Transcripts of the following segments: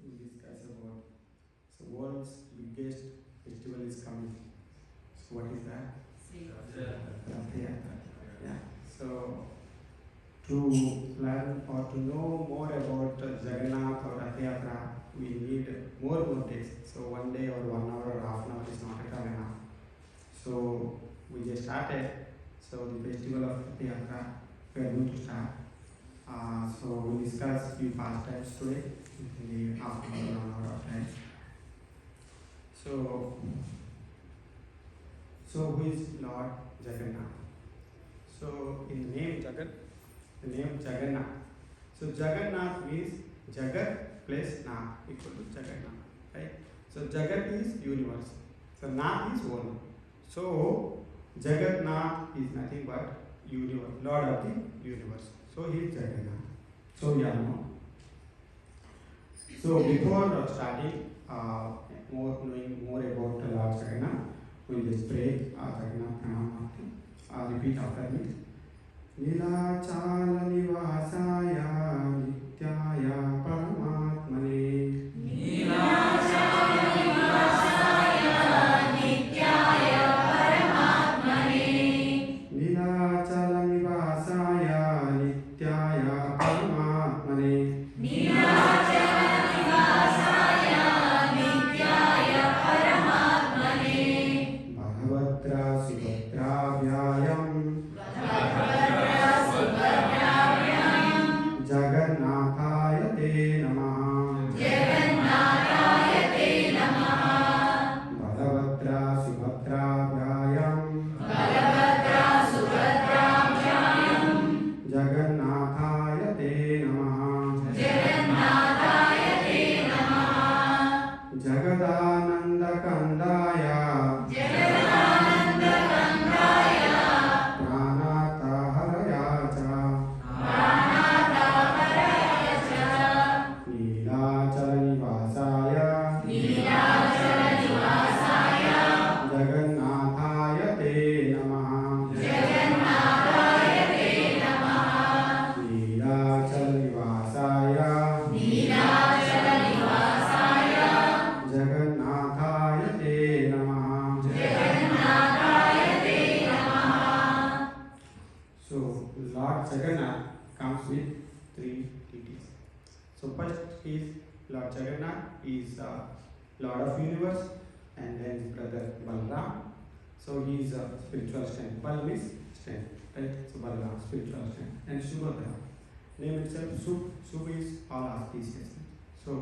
we discuss about world's biggest festival is coming. So what is that? Yeah. So to learn or to know more about Jagannatha or Rath Yatra, we need more days. So 1 day or 1 hour or half an hour is not enough. So we just started. So the festival of Rath Yatra, we are going to start. So we discuss few pastimes today in the afternoon 1 hour of time. So who is Lord Jagannatha? So in the name Jagannatha. So Jagannath means Jagat plus Nath equal to Jagannatha, right? So Jagat is universe. So Nath is one. So Jagannath is nothing but universe, Lord of the universe. So he is Jagannath. So we all know. So before starting knowing more about Lord Jagannath, we will just pray Jagannath Pranam. Repeat after me. Nilachala nivasaya nityaya paramatmane. Nilachala nivasaya nityaya paramatmane. Nilachala nivasaya nityaya paramatmane. Nilachala nivasaya nityaya paramatmane. Bhagavatra subhadra vyayam. Jagannathaya te namaha. Jagannathaya te namaha. Balabhadra subhadra vyayam. Balabhadra subhadra vyayam. Jagannathaya te namaha. Jagannathaya te namaha. Jagadananda kandaya. Jagadananda kandaya. Pranatha haraya cha. Jagannathaya te namaha. Jagannathaya te namaha. Nilachala nivasaya. Nilachala nivasaya. Jagannathaya te namaha. Jagannathaya te namaha. So Lord Jagannath comes with 3 deities. So first is Lord Jagannath is Lord of universe, and then his brother Balaram. So he is a spiritual strength. Bal means strength, right? So Balaram, spiritual strength. And Subhadra, name itself Sub is all auspicious. So,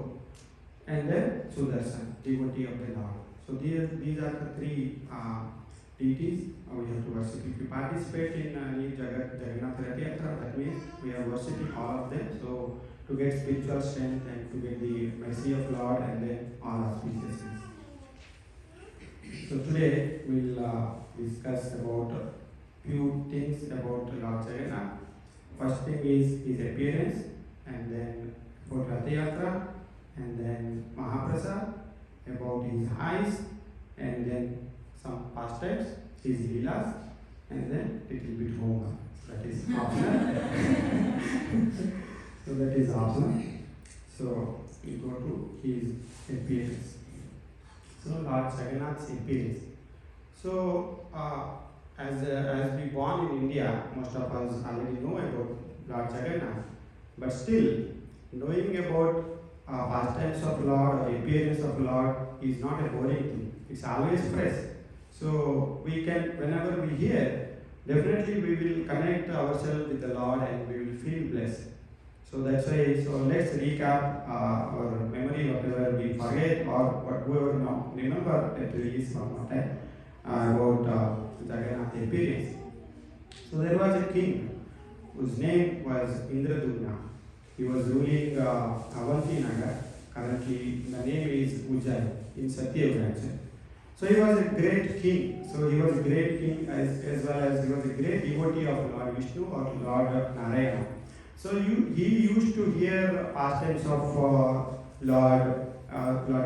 and then Sudarshan, devotee of the Lord. So these are the 3 deities we have to worship. If you participate in Jagannatha Rath Yatra, that means we are worshipping all of them. So to get spiritual strength and to get the mercy of Lord and then all auspicious. So today we'll discuss about few things about Lord Jagannatha. First thing is his appearance, and then about Rath Yatra, and then Mahaprasad, about his eyes, and then some pastimes, his leelas, and then little bit homework. That is optional. So that is optional. So we go to his appearance. So Lord Jagannath's appearance. So as we born in India, most of us already know about Lord Jagannath. But still, knowing about pastimes of Lord or appearance of Lord is not a boring thing. It's always fresh. So we can, whenever we hear, definitely we will connect ourselves with the Lord and we will feel blessed. So that's why, so let's recap our memory, whatever we forget or whatever remember, that release one more time about Jagannatha appearance. So there was a king whose name was Indradumna. He was ruling Avanti Nagar. Currently the name is Ujjain in Satyayuga. So he was a great king. So he was a great king as well as he was a great devotee of Lord Vishnu or Lord Narayana. So he used to hear pastimes of Lord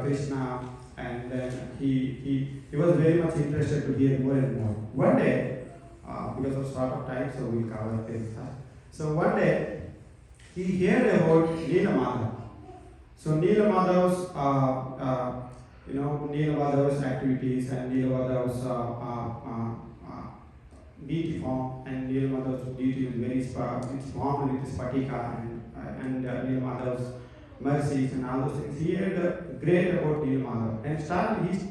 Krishna, and then he was very much interested to hear more and more. One day, because of short of time, so we'll cover this. So one day, he heard about Leela Madhav. So Neela Madhav's, Neela Madhav's activities and Neela Madhav's deity form, and Neela Madhav's deity is very it's formed with Spatika and Neela Madhav's mercies and all those things. He had great about Neela Madhav,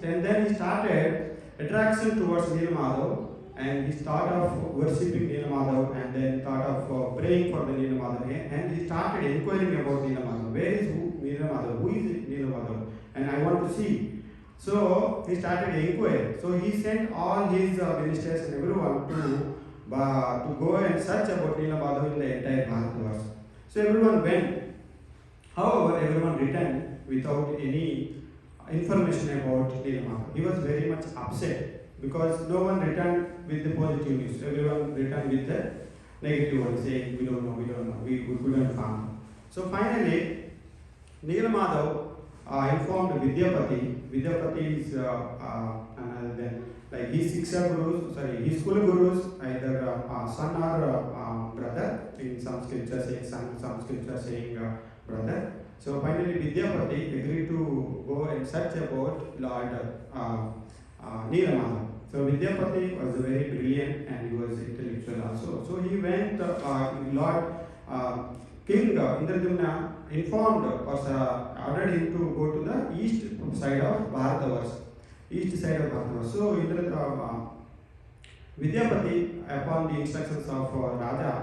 and then he started attraction towards Neela Madhav, and he started off worshipping Neela Madhav, and then thought of praying for the Neela Madhav, and he started inquiring about Neela Madhav. Where is Neela Madhav? Who is Neela Madhav? And I want to see. So he started inquiring. So he sent all his ministers and everyone to go and search about Neela Madhav in the entire Bharatavarsha. So everyone went. However, everyone returned without any information about Neela Madhav. He was very much upset because no one returned with the positive news. Everyone returned with the negative one, saying, we don't know, we couldn't find. So finally, Neela Madhav informed Vidyapati. Vidyapati is another than like his Siksha Gurus, his Kula Gurus, either son or brother. In some scriptures saying son, some scriptures saying brother. So finally Vidyapati agreed to go and search about Lord Neela Madhav. So Vidyapati was very brilliant and he was intellectual also. So he went, Lord King Indradumna informed or ordered him to go to the east side of Bharatavarsha. So Vidyapati, upon the instructions of Raja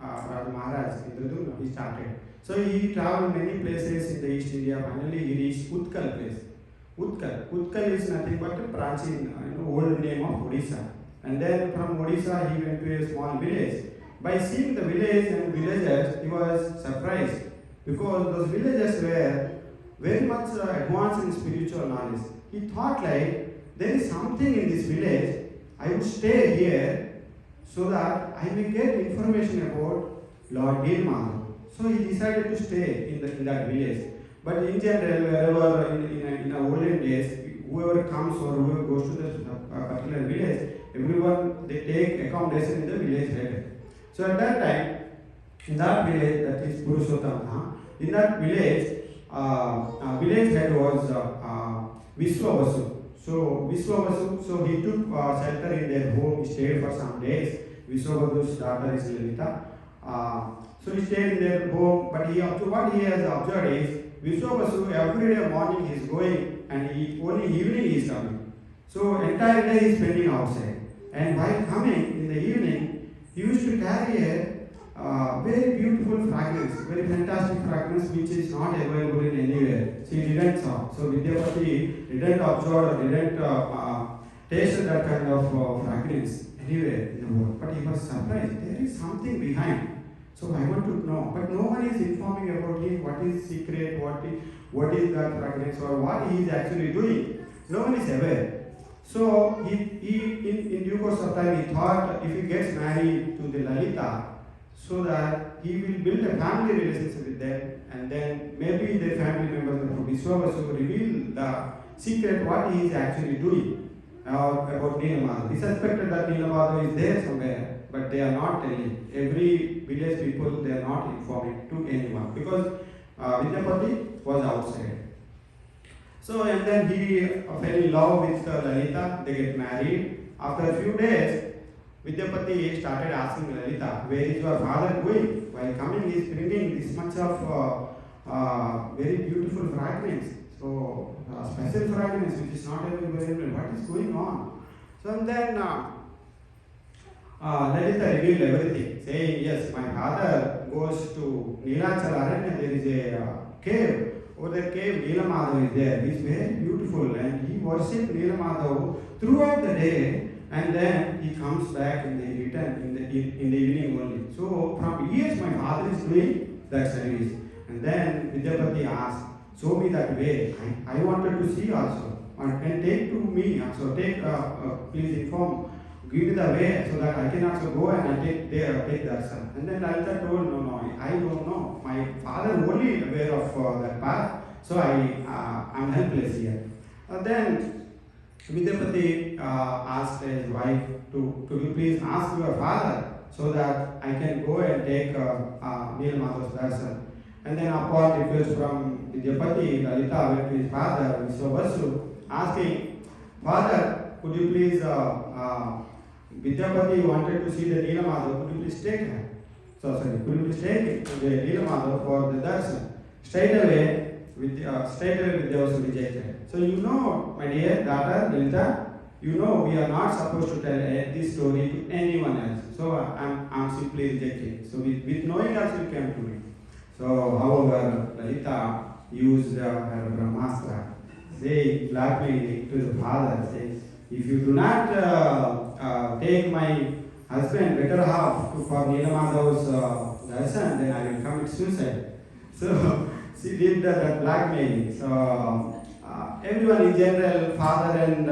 Maharaj Indradumna, he started. So he traveled many places in the East India. Finally, he reached Utkal place. Utkal is nothing but a Prachin, old name of Odisha. And then from Odisha, he went to a small village. By seeing the village and villagers, he was surprised because those villagers were very much advanced in spiritual knowledge. He thought like, there is something in this village, I would stay here so that I may get information about Lord Neela Madhav. So he decided to stay in that village. But in general, wherever in olden days, whoever comes or whoever goes to the particular village, everyone they take accommodation in the village head. So at that time, in that village, that is Purushottam, in that village, village head was Vishwavasu. So Vishwavasu, so he took shelter in their home, he stayed for some days. Vishwavasu's daughter is Lalita. So he stayed in their home, but what he has observed is Vishwavasu every day morning he is going and only evening he is coming. So entire day he is spending outside. And while coming in the evening, he used to carry a very beautiful fragrance, very fantastic fragrance which is not available in anywhere. So he didn't saw. So Vidyapati didn't observe or didn't taste that kind of fragrance anywhere in the world. But he was surprised. There is something behind. So I want to know, but no one is informing about him, what is secret, what is that fragrance or what he is actually doing. No one is aware. So he in due course of time, he thought if he gets married to the Lalita, so that he will build a family relationship with them, and then maybe their family members of Vishwavasu reveal the secret what he is actually doing about Neela Madhav. He suspected that Neela Madhav is there somewhere. But they are not telling. Every village people, they are not informing to anyone because Vidyapati was outside. So and then he fell in love with Lalita. They get married. After a few days, Vidyapati started asking Lalita, "Where is your father going? While coming, he is bringing this much of very beautiful fragrance. So special fragrance which is not available everywhere. What is going on?" So and then. Lalita revealed everything, saying, yes, my father goes to Neelachala, there is a cave. Over the cave, Neela Madhav is there. He is very beautiful and he worships Neela Madhav throughout the day, and then he comes back and they return in the evening only. So from years my father is doing that service. And then Vidyapati asked, show me that way. I wanted to see also. And take to me also. Please inform. Give me the way so that I can also go and I take darshan. And then Lalita told, no, I don't know. My father only aware of that path, so I'm helpless here. Then Vidyapati asked his wife to you please ask your father so that I can go and take Neela Madhav's darshan. And then upon request from Vidyapati, Lalita went to his father, Vishwavasu, asking, Father, could you please, Vidyapati wanted to see the Neelamada, could you please take her? Could you please take the Neelamada for the darshan? Straight away, Vidyavasu rejected. So you know, my dear daughter, Lalita, you know we are not supposed to tell this story to anyone else. So I'm simply rejecting. So with knowing us, you came to me. So, however, Lalita used her Brahmastra, saying blackmailing to the father, saying, if you do not take my husband, better half, for Neelamadava's darshan, then I will commit suicide. So, she did that blackmailing. So, everyone in general, father and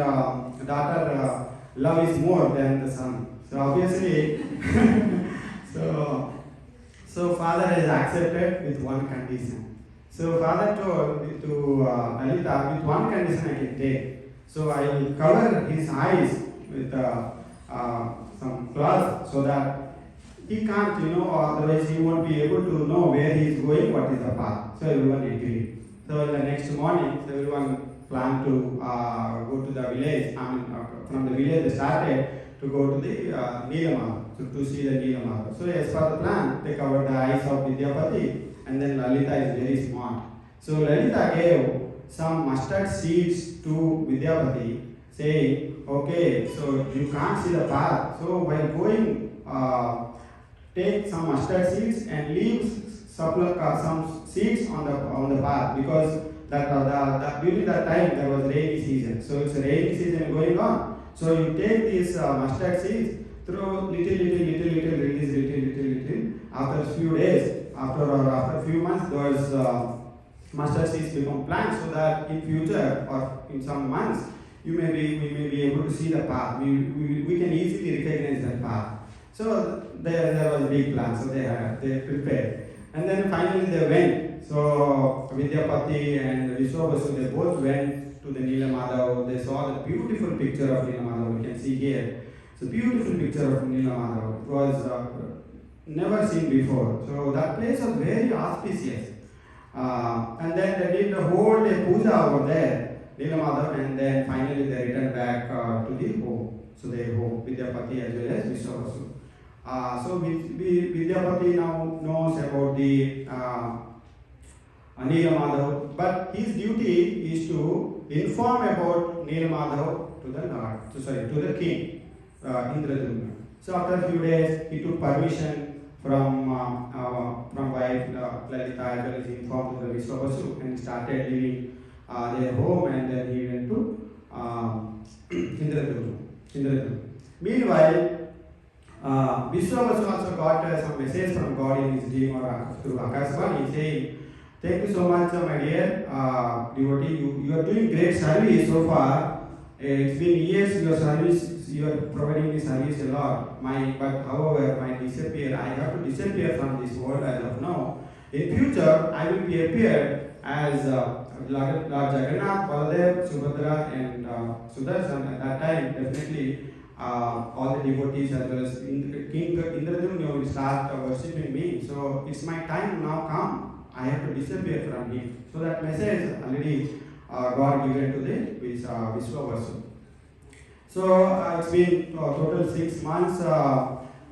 daughter, love is more than the son. So, obviously, so father has accepted with one condition. So father told to Lalita, with one condition I can take. So I will cover his eyes with some cloth so that he can't, otherwise he won't be able to know where he is going, what is the path. So everyone agreed. So in the next morning, so everyone planned to go to the village. From the village they started to go to the Neelamada, to see the Neelamada. So as per the plan, they covered the eyes of Vidyapati, and then Lalita is very smart. So Lalita gave some mustard seeds to Vidyapati, saying, okay, so you can't see the path. So while going, take some mustard seeds and leave some seeds on the path, because during that time there was rainy season. So it's a rainy season going on. So you take these mustard seeds, throw little, release little. After a few days, after a few months, those mustard seeds become plants, so that in future or in some months, we may be able to see the path. We can easily recognize that path. So there was a big plan. So they prepared, and then finally they went. So Vidyapati and Vishwavasu, they both went to the Neelamada. They saw the beautiful picture of Neelamada. We can see here. It's a beautiful picture of Neelamada. It was never seen before. So that place was very auspicious. And then they did the whole day puja over there, Neelamada, and then finally they returned back to the home. So their home, Vidyapati as well as Vishwavasu. So Vidyapati now knows about the Neelamada, but his duty is to inform about Neelamada to the king, Indradumna. So after a few days, he took permission from wife Lalita, as well as he informed the Vishwavasu, and started living their home, and then he went to Indradumna. Meanwhile, Vishwavasu also got some message from God in his dream or through Akashvani, saying, thank you so much, my dear devotee. You are doing great service so far. It's been years your service, you are providing me service a lot. But however, I have to disappear from this world as of now. In future, I will be appeared as Lord Jagannatha, Baladev, Subhadra, and Sudarshan. At that time, definitely all the devotees as well as King Indradumna will start worshipping me. So it's my time now come. I have to disappear from him. So that message already got given to the Vishwavasu. So it's been total 6 months.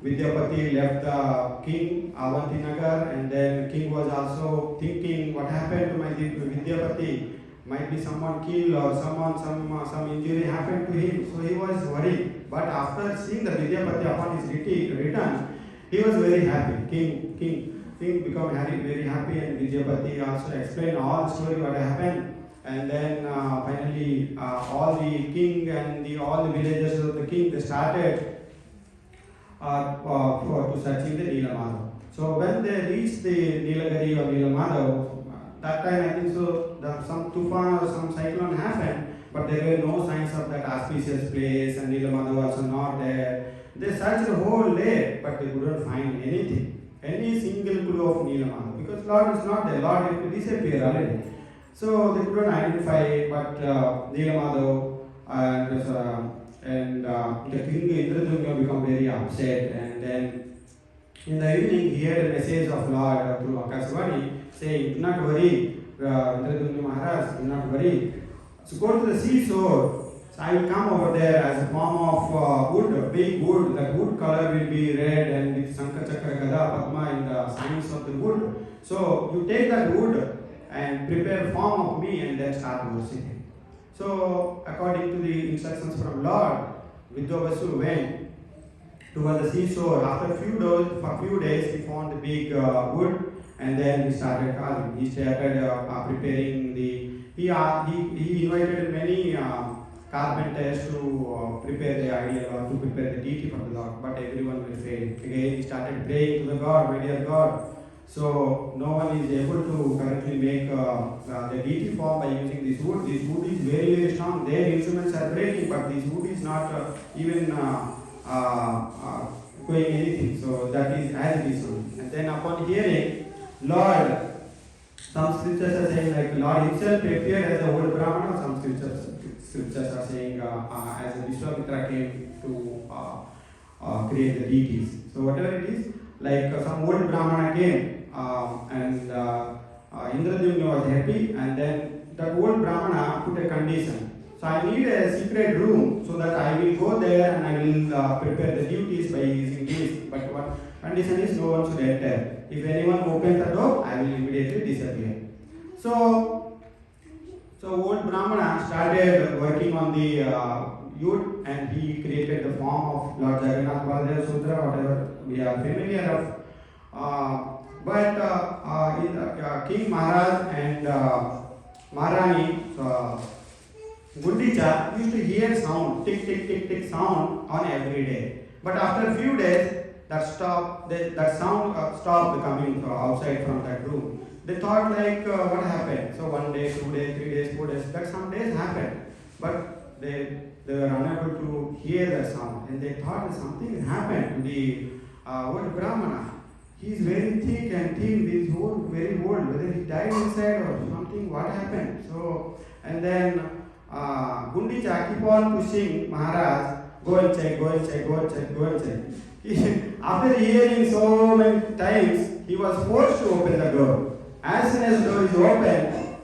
Vidyapati left the king, Avantinagar, and then king was also thinking, what happened to my Vidyapati? Might be someone killed or some injury happened to him. So he was worried. But after seeing the Vidyapati upon his return, he was very happy. King became very happy, and Vidyapati also explained all the story what happened. And then finally, all the king and all the villagers of the king, they started to searching the Neelamada. So when they reached the Nilagiri or Neelamada, that time I think so, some tufan or some cyclone happened, but there were no signs of that auspicious place, and Neelamada was also not there. They searched the whole day, but they couldn't find anything, any single clue of Neelamada, because Lord is not there. Lord had disappeared already. So they couldn't identify, but Neelamada and the king Indradumna become very upset, and then in the evening he heard a message of Lord through Akashvani saying, "Do not worry, Indradyumna Maharaj, do not worry. So go to the seashore. So I will come over there as a form of wood, big wood. That wood color will be red and with Sankha Chakra Gada Padma in the signs of the wood. So you take that wood and prepare form of me and then start worshipping." So according to the instructions from Lord, Vidyabasu went toward the seashore. After a few days, he found the big wood, and then he started carving. He started preparing the. He invited many carpenters to prepare the idol or to prepare the deity for the Lord, but everyone will fail. Again, he started praying to the God, "My dear God." So no one is able to correctly make the deity form by using this wood. This wood is very, very strong. Their instruments are breaking, but this wood is not even going anything. So that is as it is only. And then upon hearing, Lord, some scriptures are saying like Lord himself appeared as the old Brahmana. Some scriptures are saying as a Vishwamitra came to create the deities. So whatever it is, like some old Brahmana came and Indradyumna was happy, and then that old Brahmana put a condition. So I need a secret room so that I will go there and I will prepare the duties by using this. But what condition is no one should enter. If anyone opens the door, I will immediately disappear. So old Brahmana started working on the youth, and he created the form of Lord Jagannatha, Baladev, Sudra, whatever we are familiar of. But King Maharaj and Maharani Gundicha used to hear sound, tick, tick, tick, tick sound on every day. But after a few days, that sound stopped coming from outside from that room. They thought like, what happened? So 1 day, 2 days, 3 days, 4 days, that some days happened. But they were unable to hear that sound. And they thought that something happened to the old Brahmana. He is very thick and thin, he is very old. Whether he died inside or something, what happened? So, and then Gundicha keep on pushing Maharaj, go and check, go and check, go and check, go and check. After hearing so many times, he was forced to open the door. As soon as the door is open,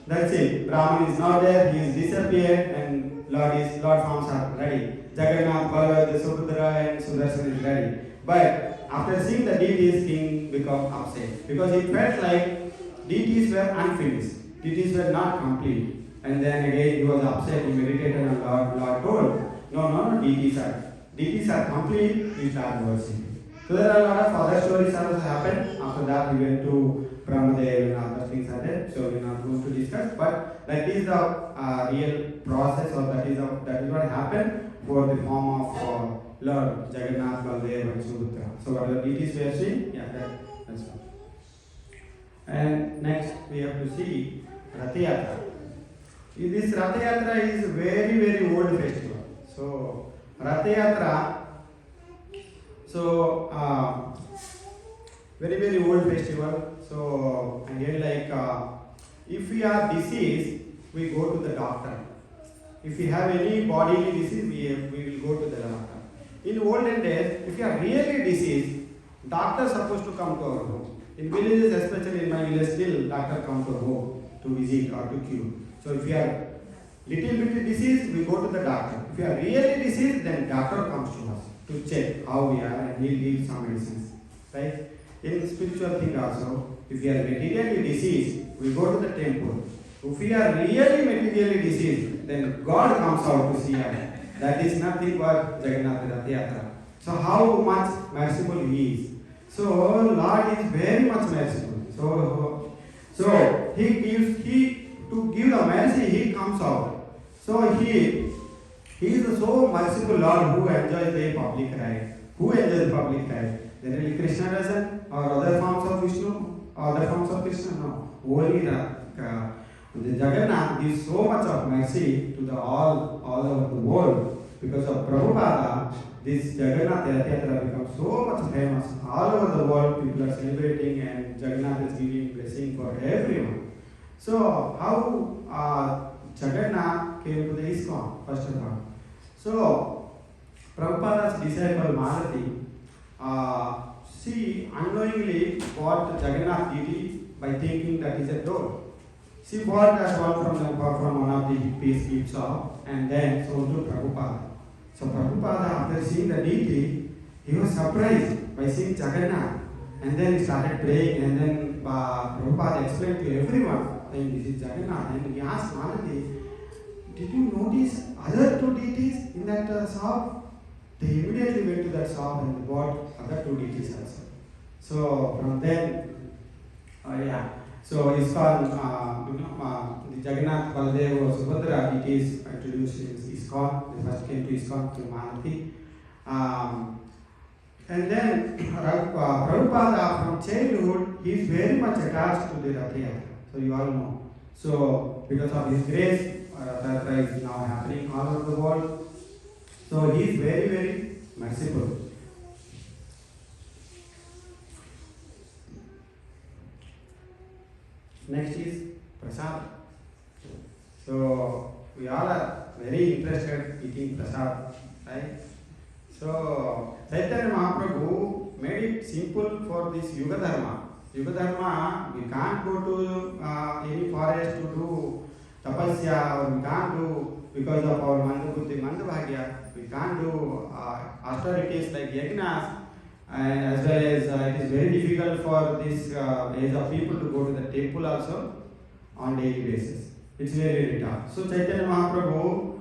that's it. Brahman is not there, he is disappeared, and Lord forms are ready. Jagannatha, Baladev, Subhadra, and Sudarshan is ready. But after seeing the deities, king became upset because he felt like deities were unfinished, deities were not complete. And then again he was upset, he meditated, and Lord told, no, deities are complete, you start worshipping. So there are a lot of other stories that also happened. After that we went to Brahmadev and other things are there, so we are not going to discuss. But that is the real process, or that is what happened for the form of Lord Jagannatha, Baladev, and Subhadra. So what are the deities we are seeing? Yeah, that's one. And next we have to see Ratha Yatra. This Ratha Yatra is very, very old festival. So Ratha Yatra, very, very old festival. So again, like if we are diseased, we go to the doctor. If we have any bodily disease, we will go to the doctor. In olden days, if you are really diseased, doctor is supposed to come to our home. In villages, especially in my village, still doctor come to home to visit or to cure. So if you are little bit diseased, we go to the doctor. If you are really diseased, then doctor comes to us to check how we are, and he will give some medicines. Right? In spiritual thing also, if we are materially diseased, we go to the temple. If we are really materially diseased, then God comes out to see us. That is nothing but Jagannatha Ratha Yatra. So how much merciful he is. So Lord is very much merciful. So to give the mercy, he comes out. So he is so merciful Lord who enjoys the public ride. Who enjoys the public ride? Generally Krishna doesn't, or other forms of Vishnu, or other forms of Krishna, no. Only the Jagannath gives so much of mercy to the all over the world. Because of Prabhupada, this Jagannatha Yatra becomes so much famous. All over the world, people are celebrating, and Jagannath is giving blessing for everyone. So, how Jagannath came to the ISKCON, first of all. So, Prabhupada's disciple Malati, she unknowingly bought Jagannath deity by thinking that is a doll. She bought that one from one of the peace gift shop and then sold to Prabhupada. So Prabhupada, after seeing the deity, he was surprised by seeing Jagannatha. And then he started praying, and then Prabhupada explained to everyone, saying, this is Jagannatha. And he asked Malati, did you notice other two deities in that shop? They immediately went to that shop and bought other two deities also. So from then, so ISKCON, the Jagannath, Baldev, Subhadra deities introduced in ISKCON. They first came to ISKCON through Malati. And then Prabhupada from childhood, he is very much attached to the Rath Yatra. So you all know. So because of his grace, Rath Yatra is now happening all over the world. So he is very, very merciful. Next is prasad. So we all are very interested in eating prasad, right? So Chaitanya Mahaprabhu made it simple for this Yuga Dharma. Yuga Dharma, we can't go to any forest to do tapasya, or we can't do, because of our Mandabuddhi, Mandabhagya, we can't do austerities like yajnas, and as well as it is very difficult for this age of people to go to the temple also on daily basis. It's very, very tough. So Chaitanya Mahaprabhu,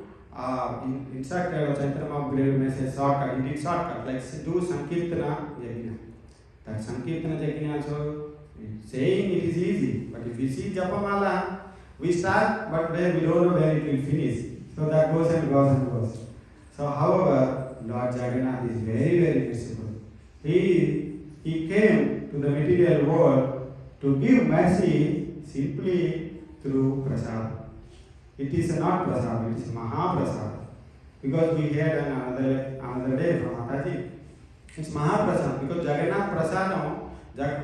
in fact, Chaitanya Mahaprabhu may say shortcut, he did shortcut, like do Sankirtana Yajna. That Sankirtana Yajna also, saying it is easy, but if we see Japamala, we start, but where we don't know where it will finish. So that goes and goes and goes. So however, Lord Jagannath is very, very merciful. He came to the material world to give mercy simply through prasad. It is not prasad, it is Mahaprasad. Because we had another day from Mataji. It's Mahaprasad because Jagannath Prasadam,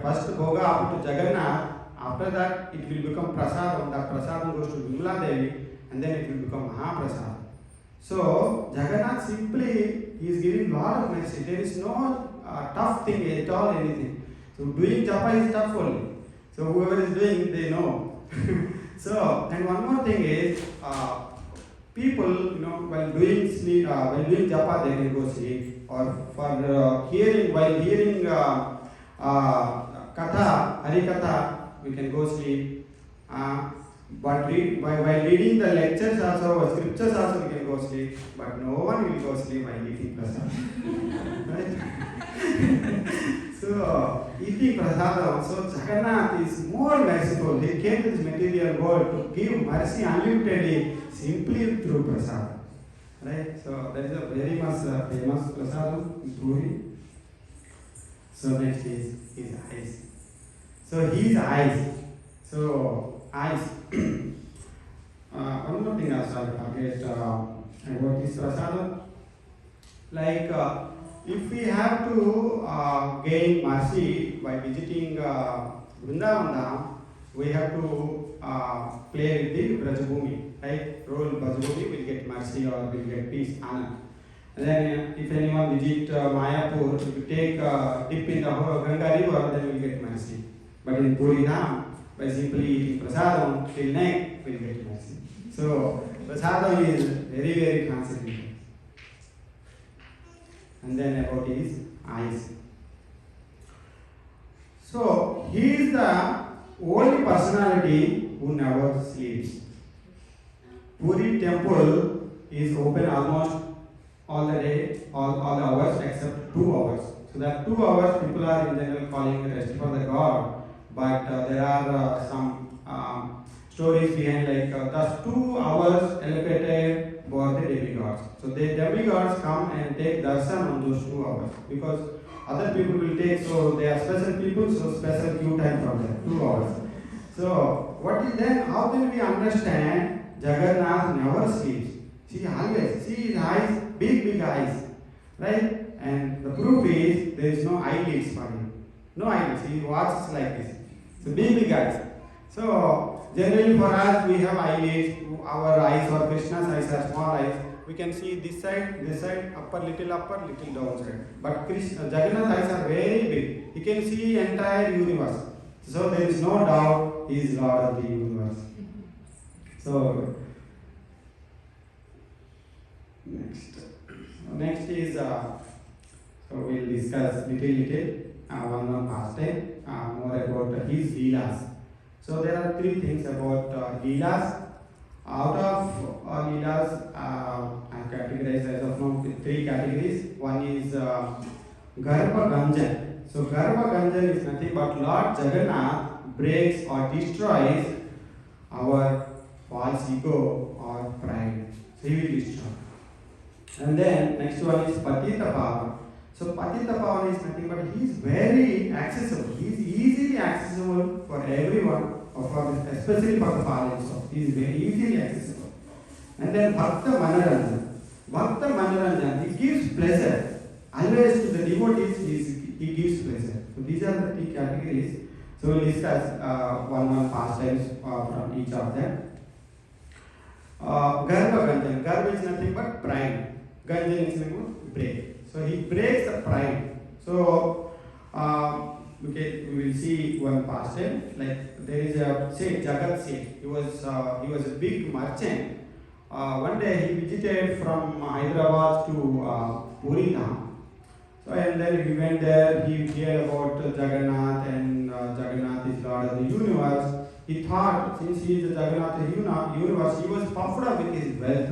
first Bhoga up to Jagannath, after that it will become Prasadam. That Prasadam goes to Vimla Devi and then it will become Mahaprasad. So Jagannath simply is giving lot of mercy. There is no tough thing at all, anything. So doing japa is tough only. So whoever is doing, they know. So, and one more thing is, people, while doing japa, they can go sleep. Or for while hearing katha, harikatha, we can go sleep. But while reading the lectures also, or scriptures also, we can go sleep. But no one will go sleep while eating prasad. Right? So, eating prasadam, so Jagannath is more merciful. He came to this material world to give mercy unlimitedly simply through prasadam. Right? So, that is a very much famous prasadam in Puri. So, next is his eyes. So, his eyes. So, eyes. One more thing also I forget about this prasadam. Like, if we have to gain mercy by visiting Vrindavan, we have to play with the Brajabhumi, right? Roll Brajabhumi, we'll get mercy or we'll get peace, Anand. And then if anyone visit Mayapur, if you take dip in the Ganga river, then we'll get mercy. But in Puri Dham, by simply eating prasadam till neck, we'll get mercy. So prasadam is very, very concentrated. And then about his eyes. So he is the only personality who never sleeps. Puri temple is open almost all the day, all the hours except 2 hours. So that 2 hours people are in general calling rest for the God. But there are some stories behind like thus 2 hours allocated for the demigods. So the demigods come and take darshan on those 2 hours because other people will take, so they are special people, so special queue time for them, 2 hours. So what is then, how can we understand Jagannath never sleeps? See always, see his eyes, big eyes, right? And the proof is there is no eyelids for him. No eyelids, he watches like this. So big eyes. So generally for us we have eyelids, our eyes or Krishna's eyes are small eyes. We can see this side, upper, little downside. But Jagannath's eyes are very big. He can see entire universe. So there is no doubt he is Lord of the universe. So next is so we'll discuss little one more past time more about his leelas. So there are three things about leelas. Out of leelas, I categorize as of now with three categories. One is Garbha Ganjan. So Garbha Ganjan is nothing but Lord Jagannath breaks or destroys our false ego or pride. So he will destroy. And then next one is Patita Pavan. So Patita Pavan is nothing but he is very accessible. He is easily accessible for everyone, or for especially for the fallen soul. He is very easily accessible. And then Bhakta Manaranjan. Bhakta Manaranjan, he gives pleasure. Always to the devotees, he gives pleasure. So these are the three categories. So we'll discuss one pastimes from each of them. Garbha Ganjan. Garbha is nothing but pride. Ganjan is nothing but break. So he breaks the pride. So we will see one pastime. Like there is a Seth, Jagat Seth. He was a big merchant. One day he visited from Hyderabad to Puri Dham. So and then he went there. He heard about Jagannath, and Jagannath is Lord of the universe. He thought, since he is the Jagannatha universe, he was puffed up with his wealth.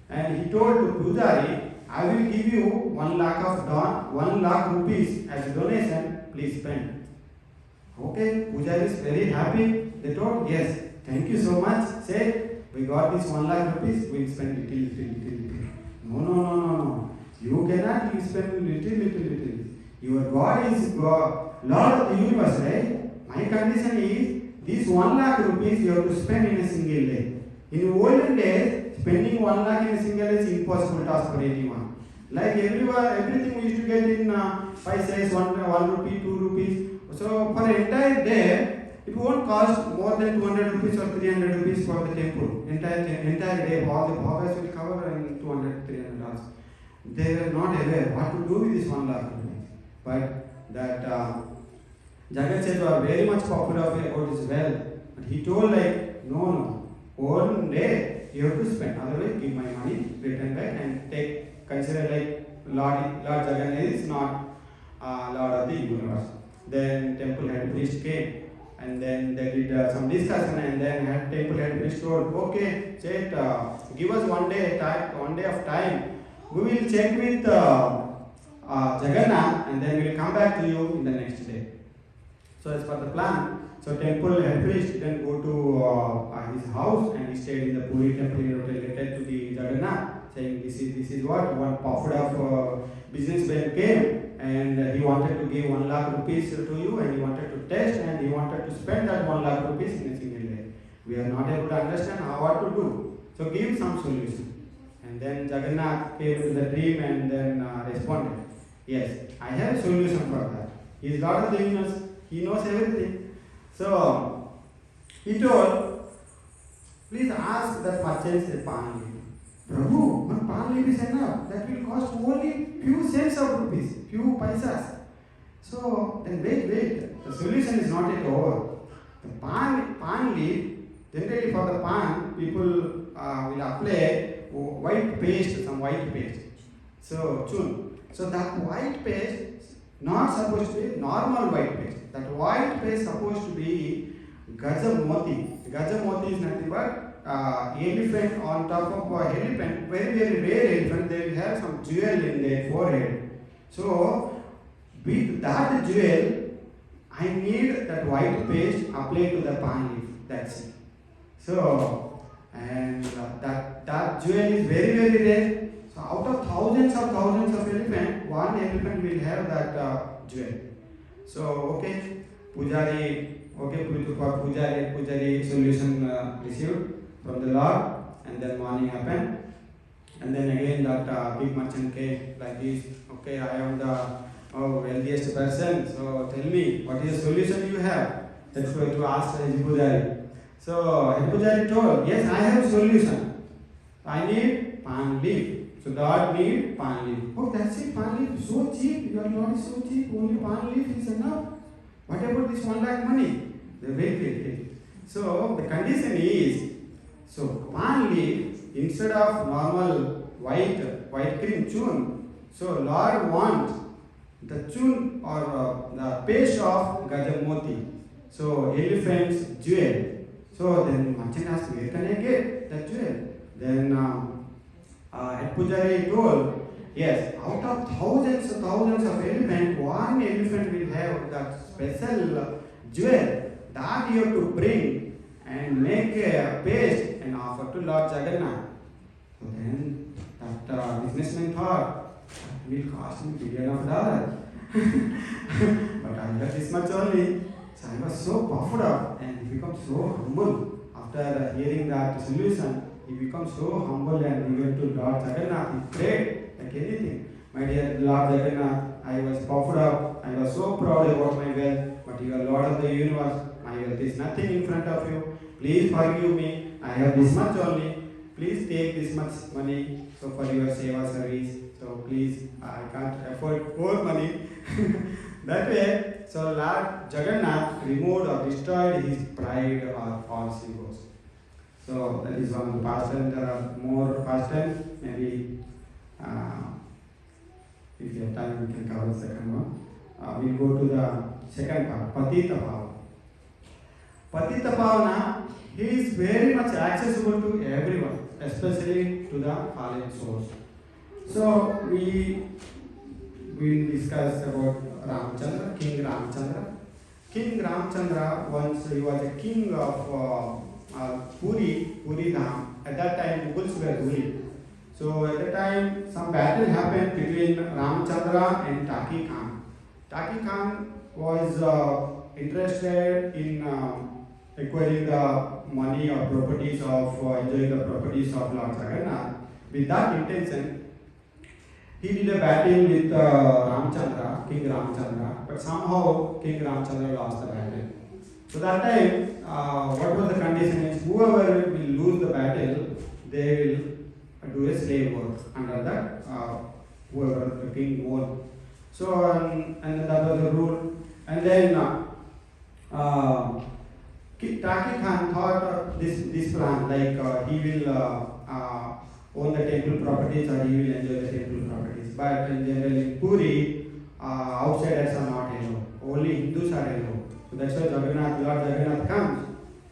And he told to Pujari, I will give you 1 lakh rupees as a donation, please spend. Okay, Pujari is very happy. They told, yes, thank you so much. Say, we got this 1 lakh rupees, we'll spend little. No. You cannot spend little. Your God is God, Lord of the universe, right? My condition is, this 1 lakh rupees you have to spend in a single day. In olden days, spending 1 lakh in a single day is impossible task for anyone. Like everything we used to get in 5 cents, 1 rupee, 2 rupees. So for an entire day, it won't cost more than 200 rupees or 300 rupees for the temple. Entire day, all the bhagas will cover in 200, 300 dollars. They were not aware what to do with this 1 lakh rupees. But that Jagat Seth was very much popular about his wealth. But he told like, no, one day you have to spend. Otherwise, give my money, return back and consider like Lord Jagannath is not Lord of the universe. Then temple head priest came, and then they did some discussion, and then temple head priest told, okay, Seth, give us 1 day of time. We will check with Jagannath, and then we will come back to you in the next day. So as per the plan, so temple head priest then go to his house, and he stayed in the Puri temple. He related to the Jagannatth, saying this is what one puffed up businessman came, and he wanted to give 1 lakh rupees to you, and he wanted to test, and he wanted to spend that 1 lakh rupees in a single day. We are not able to understand what to do. So give some solution. And then Jagannath came to the dream and then responded, yes, I have a solution for that. He is Lord of the universe. He knows everything. So he told, please ask that merchant a pan leaf. Prabhu, 1 pan leaf is enough. That will cost only few cents of rupees, few paisas. So then wait. The solution is not yet over. The pan leaf, generally for the pan, people will apply some white paste. So chun. So that white paste not supposed to be normal white paste. That white paste supposed to be Gajamoti. Gajamoti is nothing but elephant on top of elephant. Very, very rare elephant. They will have some jewel in their forehead. So with that jewel, I need that white paste applied to the pan leaf. That's it. So and that jewel is very, very rare. So out of thousands of elephants, one elephant will have that jewel. So okay, Pujari solution received from the Lord, and then morning happened, and then again that big merchant came like this. Okay, I am the wealthiest person. So tell me, what is the solution you have? That's why to ask Pujari. So Pujari told, yes, I have a solution. I need pan leaf. So God need pan leaf. Oh, that's it, pan leaf. So cheap. Your Lord is so cheap. Only pan leaf is enough. What about this 1 lakh money? Wait. So the condition is, so palm leaf instead of normal white cream chun. So Lord want the chun or the paste of Gajamoti. So elephant's jewel. So then merchant asked, where can I get that jewel? Then head pujari told, yes, out of thousands of elephants, one elephant will have that special jewel that you have to bring and make a paste and offer to Lord Jagannatha. So then that businessman thought, it will cost me $1 billion. But I got this much only. So I was so puffed up and he became so humble. After hearing that solution, he becomes so humble and he went to Lord Jagannatha. He prayed like anything. My dear Lord Jagannatha, I was puffed up. I was so proud about my wealth. But you are Lord of the universe. My wealth is nothing in front of you. Please forgive me. I have this much only. Please take this much money so for your seva service. So please, I can't afford more money. That way, so Lord Jagannath removed or destroyed his pride or false egos. So that is one of the past tense. There are more past tense. Maybe if you have time, we can cover the second one. We'll go to the second part, Patita Bhava. Patita Bhavana, he is very much accessible to everyone, especially to the fallen souls. So we will discuss about Ramchandra, King Ramchandra. King Ramchandra, once he was a king of Puri Dham. At that time, Mughals were ruling. So at the time, some battle happened between Ramchandra and Taki Khan. Taki Khan was interested in acquiring the money or properties of, enjoying the properties of Lord Jagannath. With that intention, he did a battle with Ramchandra, King Ramchandra, but somehow King Ramchandra lost the battle. So that time, what was the condition is, whoever will lose the battle, they will do a slave work under that, whoever the king won. So, and that was the rule. And then Taki Khan thought of this plan, like he will own the temple properties or he will enjoy the temple properties. But in general, in Puri, outsiders are not allowed. Only Hindus are allowed. So that's why Lord Jagannath comes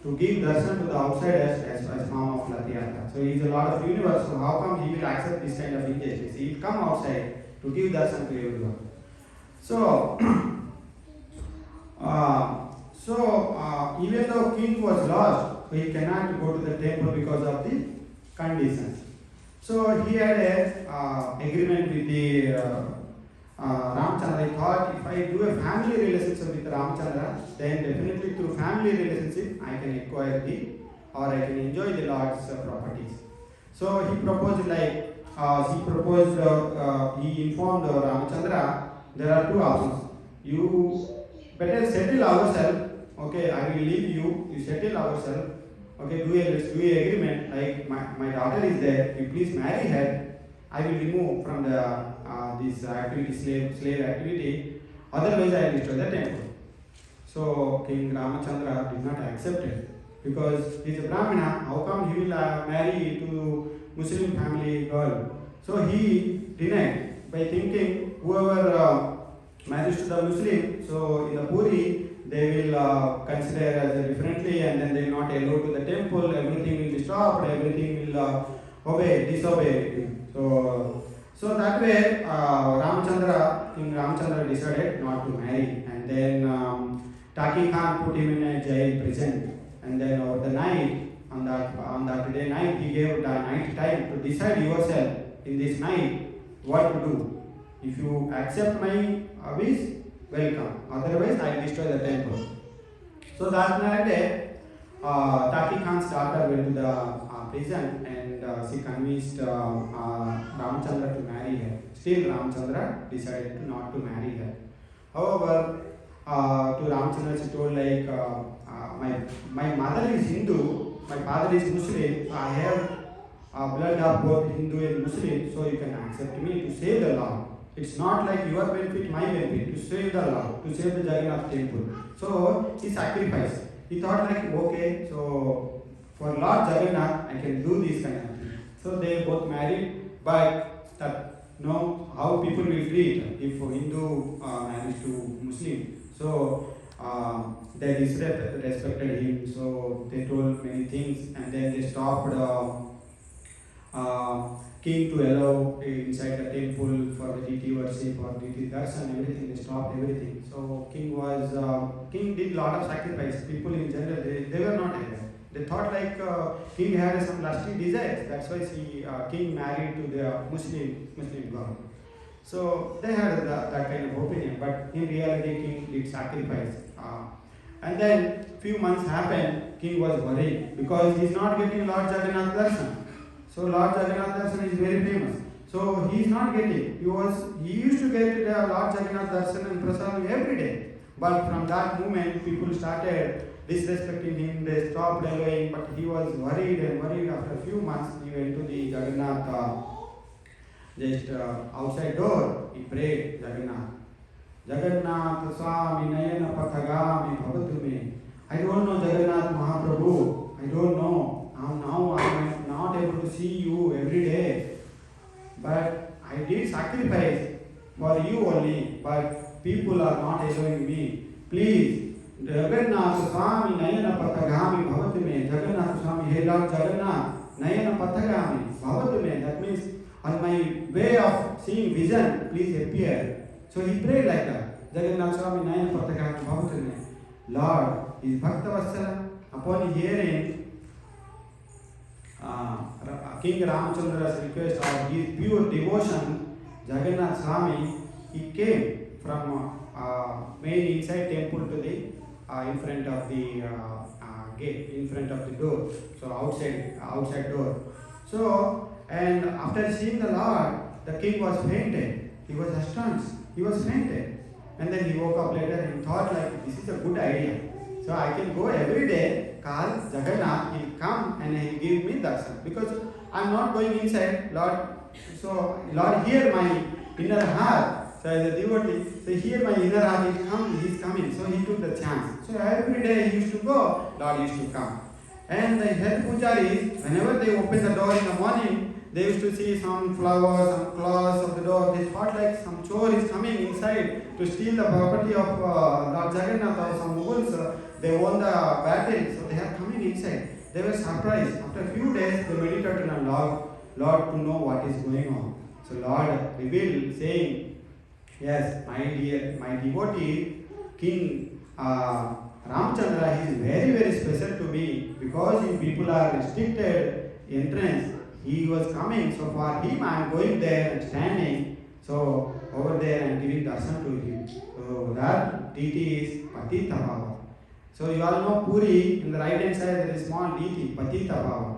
to give darshan to the outsiders as form of Latiyata. So he is a Lord of the universe. So how come he will accept this kind of injustice? He will come outside to give darshan to everyone. So, even though king was lost, he cannot go to the temple because of the conditions. So he had a agreement with the Ramchandra. He thought, if I do a family relationship with Ramchandra, then definitely through family relationship I can acquire or I can enjoy the Lord's properties. So he proposed he informed Ramchandra, there are two options. You better settle ourselves. Okay, I will leave you. You settle ourselves. Okay, let's do a agreement. Like my daughter is there. You please marry her. I will remove from the this activity, slave activity. Otherwise, I will destroy the temple. So King Ramachandra did not accept it because he is a Brahmana. How come he will marry to Muslim family girl? So he denied by thinking whoever marriage to the Muslim, so in the Puri, they will consider as differently and then they will not allow to the temple, everything will be stopped, everything will disobey. So that way, King Ramchandra decided not to marry, and then Taki Khan put him in a jail prison, and then over the night, on that day night, he gave the night time to decide yourself in this night what to do. If you accept my wish, welcome. Otherwise, I will destroy the temple. So that night, Taki Khan's daughter went to the prison and she convinced Ramchandra to marry her. Still, Ramchandra decided not to marry her. However, to Ramchandra she told my mother is Hindu, my father is Muslim. I have blood of both Hindu and Muslim, so you can accept me to save the Lord. It's not like your benefit, my benefit, to save the Lord, to save the Jagannath temple. So he sacrificed. He thought like, okay, so for Lord Jagannath, I can do this kind of thing. So they both married, but that how people will treat if Hindu marries to Muslim. So they respected him. So they told many things, and then they stopped king to allow inside the temple for the deity worship or deity darshan, everything. They stopped everything. So king did lot of sacrifice. People in general they were not aware. They thought like king had some lusty desires. That's why king married to the Muslim god. So they had that kind of opinion. But in reality, king did sacrifice. And then few months happened. King was worried because he's not getting Lord Jagannath darshan. So Lord Jagannatha darshan is very famous. So he is not getting. He used to get the Lord Jagannath darshan and prasadam every day. But from that moment, people started disrespecting him. They stopped allowing. But he was worried and worried. After a few months, he went to the Jagannath just outside door. He prayed Jagannath. Jagannatha Swami Nayana Pathagami Bhavatu Me. I don't know Jagannath Mahaprabhu. I don't know. Now I am not able to see you every day. But I did sacrifice for you only. But people are not allowing me. Please, Jagannatha Swami Nayana Pathagami Bhavatu Me. Jagannatha Swami, hey Lord Jagannath, Nayana Pathagami Bhavatu Me. That means on my way of seeing vision, please appear. So he prayed like that. Jagannath Swami Nayana Pathagami Bhavatu Me. Lord, his Bhakta Vatsala, upon hearing King Ramachandra's request of his pure devotion, Jagannath Swami, he came from main inside temple to the in front of the gate, in front of the door, so outside door. So, and after seeing the Lord, the king was fainted. He was astonished. He was fainted. And then he woke up later and thought like, this is a good idea. So I can go every day, call Jagannath, he'll come and he'll give me darshan. Because I'm not going inside, Lord. So Lord, hear my inner heart. So as a devotee, so hear my inner heart, he's coming. So he took the chance. So every day he used to go, Lord used to come. And the head pujaris, whenever they open the door in the morning, they used to see some flowers, some cloths of the door. They thought like some chore is coming inside to steal the property of Lord Jagannatha or some Mughals. They won the battle, so they are coming inside. They were surprised. After a few days, they meditated on Lord to know what is going on. So Lord revealed, saying, yes, my devotee, King Ramchandra, he is very, very special to me because you people are restricted entrance. He was coming, so for him I am going there and standing. So over there I am giving darshan to him. So that deity is Patita Bhava. So you all know Puri, in the right hand side there is small deity, Patita Bhava.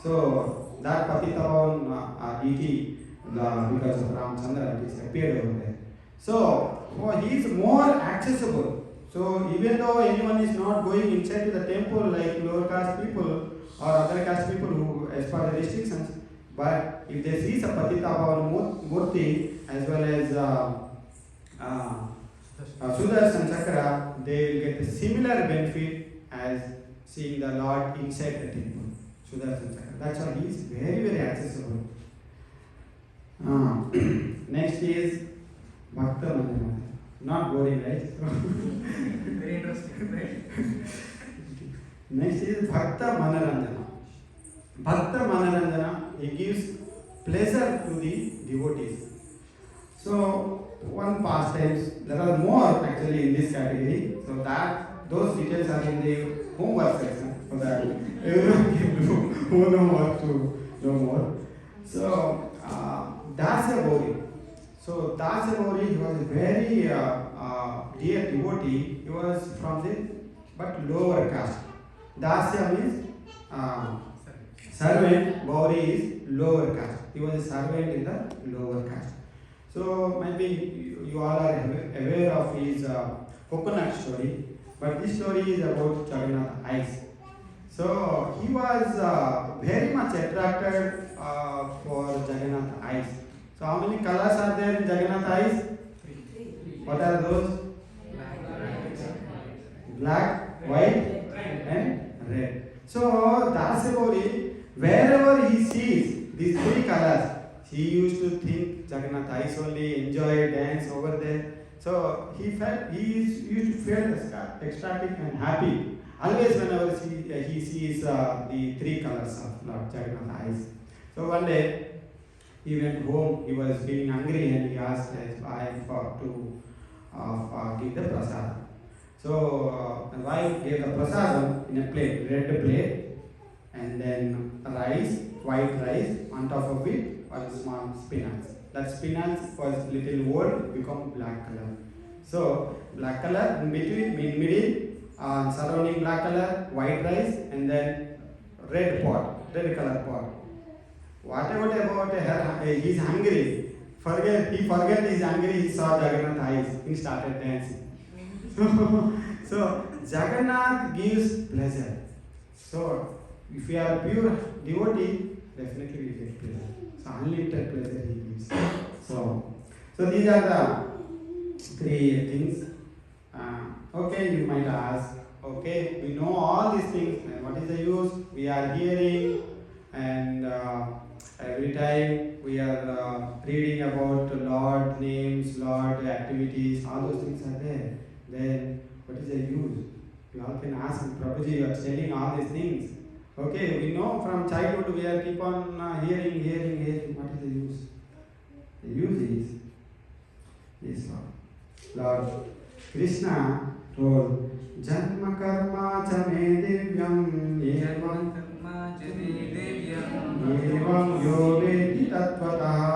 So that Patita Bhava deity, because of Ramchandra, it is appeared over there. So he is more accessible. So even though anyone is not going inside to the temple like lower caste people or other caste people who as per the restrictions, but if they see some Patita Bhava Murti as well as Sudarshan Chakra, they will get a similar benefit as seeing the Lord inside the temple. Sudarshan Chakra. That's why he is very, very accessible. Next is Bhakta Manjana. Not boring, right? Very interesting, right? Next is Bhakta Manaranjana. Bhakta Manaranjana, he gives pleasure to the devotees. So, one pastimes, there are more actually in this category. So those details are in the homework section for that everyone who know what to know more. So, Dasya Gauri. So Dasya Gauri, he was a very dear devotee. He was from the lower caste. Dasya means servant. Gauri is lower caste. He was a servant in the lower caste. So maybe you all are aware of his coconut story, but this story is about Jagannatha eyes. So he was very much attracted for Jagannatha eyes. So how many colors are there in Jagannatha eyes? What are those? Black, white, So that's about it. Wherever he sees these three colors, he used to think Jagannatha is only enjoy dance over there. So he used to feel ecstatic and happy. Always whenever he sees the three colors of Lord Jagannatha eyes. So one day he went home, he was being hungry and he asked his wife to give the prasadam. So the wife gave the prasadam in a plate, red plate, and then rice, white rice, on top of it was small spinach. That spinach was little old, become black color. So black color in between, in middle, surrounding black color, white rice, and then red color pot. Whatever about her, he's hungry. He forget he's hungry. He saw Jagannath eyes. He started dancing. So Jagannath gives pleasure. So if you are pure devotee, definitely we get pleasure. So unlimited pleasure he gives. So these are the three things. Okay, you might ask. Okay, we know all these things. And what is the use? We are hearing and. Every time we are reading about Lord names, Lord activities, all those things are there. Then what is the use? You all can ask Prabhuji, you are telling all these things. Okay, we know from childhood we are keep on hearing. What is the use? The use is this one. Lord Krishna told, Janma karma cha me divyam evam yo vedi tattvataha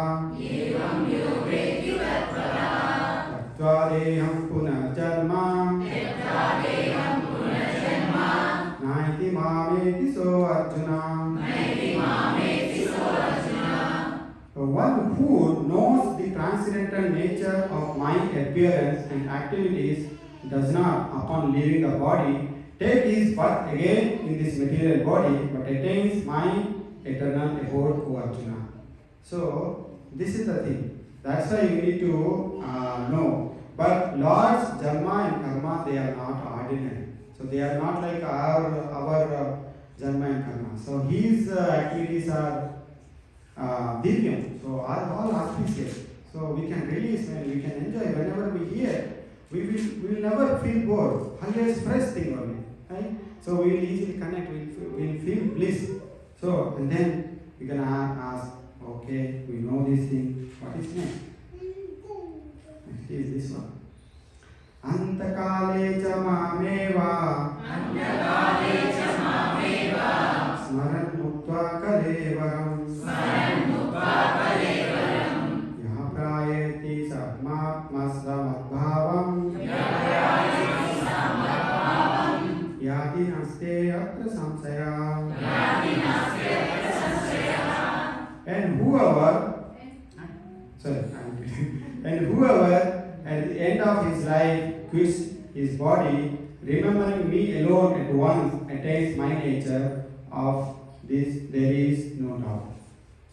tattva deham punarjanma naiti mameti so arjuna. So one who knows the transcendental nature of my appearance and activities does not, upon leaving the body, take his birth again in this material body, but attains my eternal abode, O Arjuna. So, this is the thing. That's why you need to know. But Lord's Janma and Karma, they are not ordinary. So, they are not like our Janma and Karma. So, his activities are divyam. So, are all auspicious. So, we can release and we can enjoy whenever we hear. We will never feel bored. Always fresh thing only. Right? So we will easily connect, we will feel bliss. So, and then we can ask, okay, we know this thing, what is next? Next is this one. Antakale cha mameva smaran muktva kalevaram yaha prayeti sabmatmasra madbhavam Yadi naste atra samsaya. And whoever at the end of his life quits his body, remembering me alone at once attains my nature. Of this there is no doubt.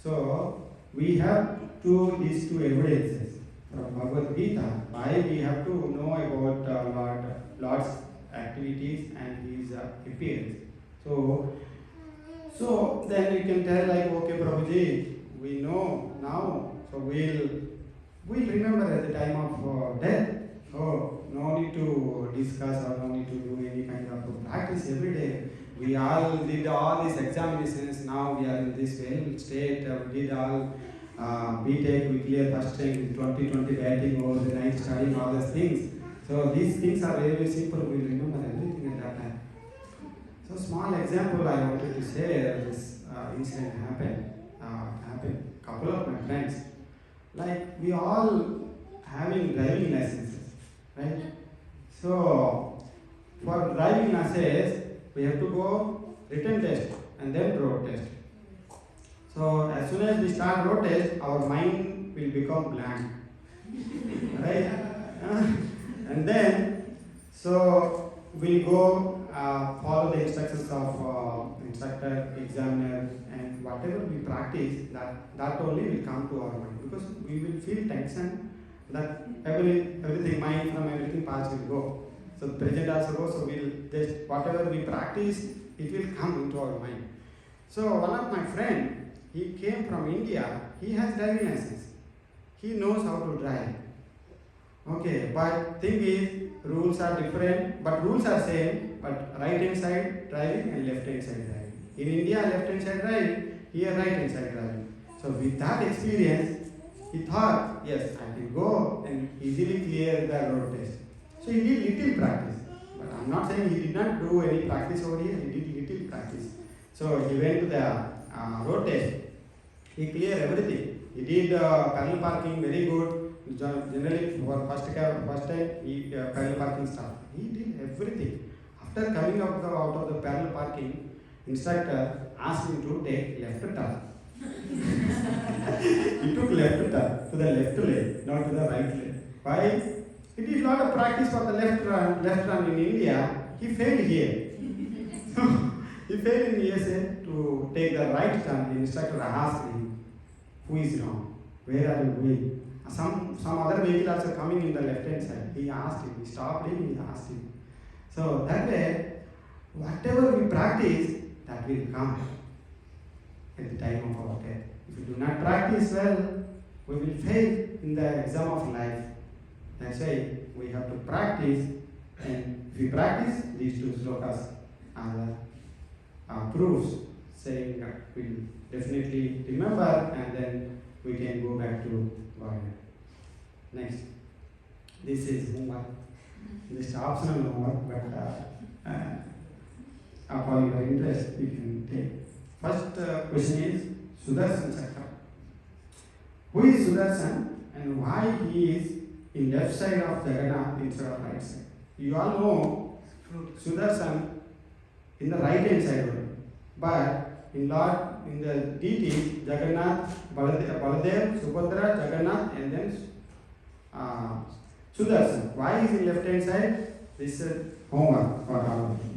So we have these two evidences from Bhagavad Gita. Why we have to know about Lord's activities and his appearance. So then you can tell like, okay, Prabhuji, we know now, so we'll remember at the time of death. So no need to discuss or no need to do any kind of practice every day. We all did all these examinations. Now we are in this well state. We did all BTech. We clear first rank in 2020 batting over the night studying all these things. So these things are very, very simple. We remember everything at that time. So small example I wanted to say. This incident happened. Couple of my friends, like we all having driving licenses, right? So for driving license, we have to go written test and then road test. So as soon as we start road test, our mind will become blank, right? And then, so we'll go follow the instructions of instructor, examiner, and whatever we practice, that only will come to our mind, because we will feel tension that everything, mind from everything past will go. So present also goes, so we'll just whatever we practice it will come into our mind. So one of my friend, he came from India, he has driving license. He knows how to drive. Okay, but thing is, rules are different, but rules are same, but right hand side driving and left hand side driving. In India, left hand side driving, here right hand side driving. So with that experience, he thought, yes, I can go and easily clear the road test. So he did little practice. But I'm not saying he did not do any practice over here, he did little practice. So he went to the road test. He cleared everything. He did parallel parking very good. Generally, for first time, he parallel parking stuff. He did everything. After coming out of the parallel parking, instructor asked him to take left turn. He took left turn to the left lane, not to the right lane. Why? He did a lot of practice for the left run in India. He failed here. He failed in USA to take the right turn. The instructor asked him, who is wrong? Where are you going? Some other vehicle also coming in the left hand side. He asked him. He stopped him. He asked him. So that way, whatever we practice, that will come at the time of our death. If we do not practice well, we will fail in the exam of life. That's why we have to practice, and if we practice, these two slokas are the proofs saying that we'll definitely remember, and then we can go back to God. Next, this is homework. This is optional homework, but upon your interest, you can take. First question is Sudarshan Chakra. Who is Sudarshan and why he is in left side of Jagannatha instead of right side? You all know Sudarshan in the right hand side only. But in the deities, Jagannath, Baladev, Subhadra, Jagannath, and then Sudarshan. Why is in left hand side? This is homework for all of you.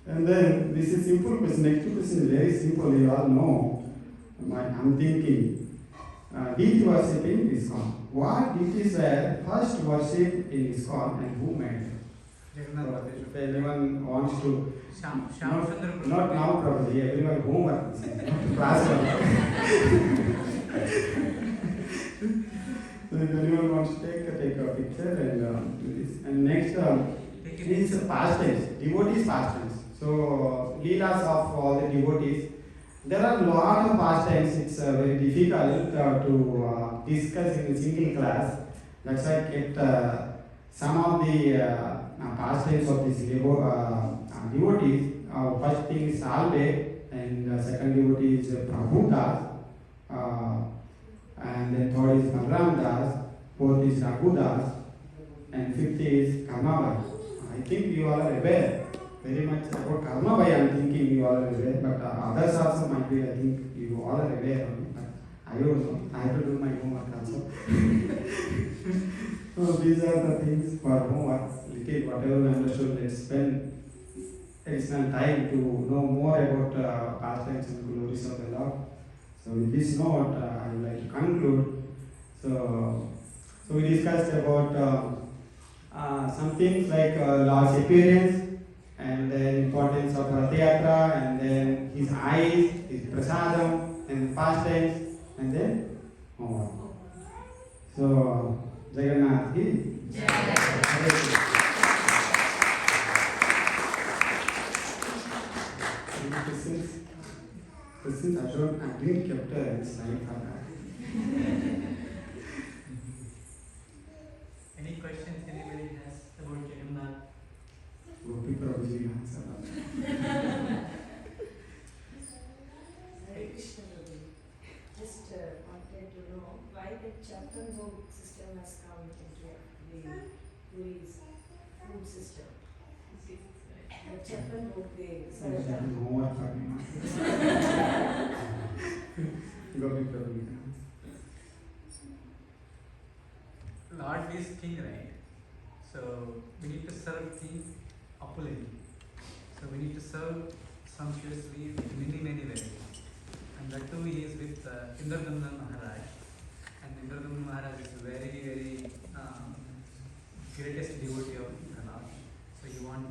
And then this is simple question. Next question is very simple. You all know. I'm thinking. Deity worshipping is ISKCON. What deities were first worshipped in ISKCON and who made them? Jagannatha. If anyone wants to, not now probably, everyone homework, not class work. So if anyone wants to take a picture and do this. And next is past tense, devotees past tense. So leelas of all the devotees. There are a lot of past tense. It's very difficult to discuss in a single class. That's why I kept some of the past tense of these devotees. First thing is Salve, and second devotee is Prabhu Das, and then third is Balram Das, fourth is Raghu Das, and fifth is Karmabai. I think you all are aware very much about Karmabai. I am thinking you all are aware, but others also might be. I think you all are aware of it, but I don't know. I have to do my homework also. So these are the things for homework. Little whatever we understood, let's spend additional time to know more about pastimes and glories of the Lord. So with this note, I would like to conclude. So we discussed about some things like Lord's appearance, and then importance of Rath Yatra, and then his eyes, his prasadam, and pastimes, and then homework. So Jagannath ki Jai. Questions I didn't capture any slide for that. Any questions anybody has about Jagannatha? Gopi probably answer that. Hare Krishna Prabhu. Just wanted to know why the Chapan Bhog system has come into the Puri's food system. The Chapan Bhog, Homework for me. Gopi probably. Lord is king, right? So we need to serve king opulently. So we need to serve sumptuously in many ways. And that too he is with Indradhamna Maharaj. And Indradhamna Maharaj is very greatest devotee of the Lord. So you want